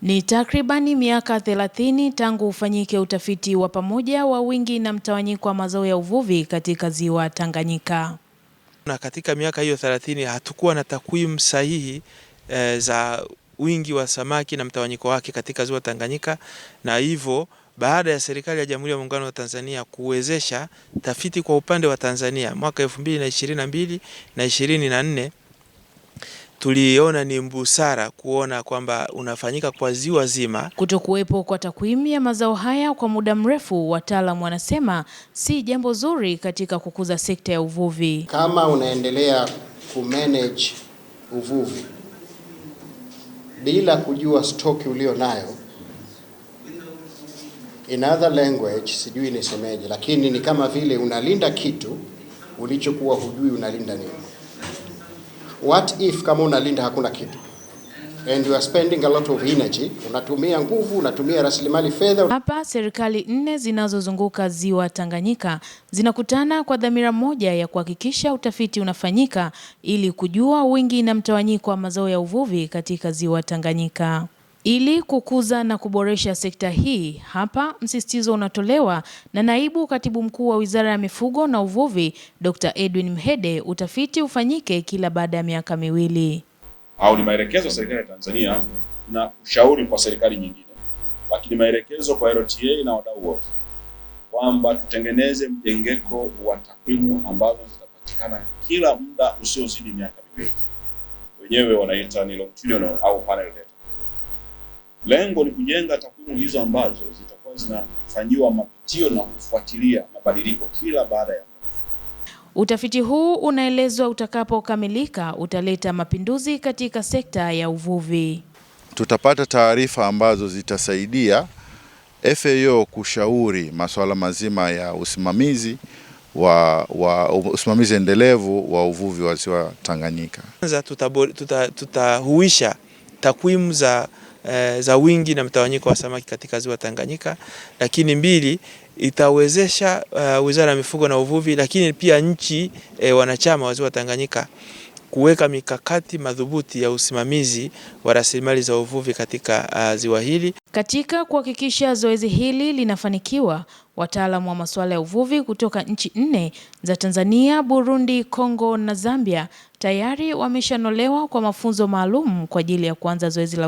Ni takribani miaka 30 tangu ufanyike utafiti wa pamoja wa wingi na mtawanyiko wa mazao ya uvuvi katika ziwa Tanganyika. Na katika miaka hiyo 30 hatukuwa na takwimu sahihi za wingi wa samaki na mtawanyiko wake katika ziwa Tanganyika, na hivyo baada ya serikali ya Jamhuri ya Muungano wa Tanzania kuwezesha tafiti kwa upande wa Tanzania mwaka 2022 na 24, tuliona ni busara kuona kwamba unafanyika kwa ziwa zima. Kutokuwepo kwa takwimu ya mazao haya kwa muda mrefu, wataalamu wanasema si jambo zuri katika kukuza sekta ya uvuvi. Kama unaendelea kumanage uvuvi bila kujua stoki ulio nayo, in other language, sijui nisemeje, lakini ni kama vile unalinda kitu ulichokuwa hujui unalinda nini. What if kama unalinda hakuna kitu and you are spending a lot of energy, unatumia nguvu, unatumia rasilimali fedha. Hapa serikali 4 zinazozunguka ziwa Tanganyika zinakutana kwa dhamira moja ya kuhakikisha utafiti unafanyika ili kujua wingi na mtawanyiko wa mazao ya uvuvi katika ziwa Tanganyika. Ili kukuza na kuboresha sekta hii, hapa msisitizo unatolewa na Naibu Katibu Mkuu wa Wizara ya Mifugo na Uvuvi, Dr. Edwin Mhede, utafiti ufanyike kila baada ya miaka 2. Au ni maelekezo ya serikali ya Tanzania na ushauri kwa serikali nyingine, lakini maelekezo kwa LTA na wadau wote kwamba tutengeneze mjengeko wa takwimu ambazo zitapatikana kila muda usiozidi miaka 2. Wenyewe wanaita ni longitudinal au panel data. Lengo ni kujenga takwimu hizo ambazo zitakuwa zinafanyiwa mapitio na kufuatilia mabadiliko kila baada ya muda. Utafiti huu unaelezwa utakapokamilika utaleta mapinduzi katika sekta ya uvuvi. Tutapata taarifa ambazo zitasaidia FAO kushauri masuala mazima ya usimamizi usimamizi endelevu wa uvuvi wa ziwa Tanganyika. Kwanza tutahuisha takwimu za wingi na mtawanyiko wa samaki katika ziwa Tanganyika, lakini 2, itawezesha Wizara ya Mifugo na Uvuvi, lakini pia nchi wanachama wa ziwa Tanganyika kuweka mikakati madhubuti ya usimamizi wa rasilimali za uvuvi katika ziwa hili. Katika kuhakikisha zoezi hili linafanikiwa, wataalamu wa masuala ya uvuvi kutoka nchi 4 za Tanzania, Burundi, Kongo na Zambia tayari wameshanolewa kwa mafunzo maalum kwa ajili ya kuanza zoezi la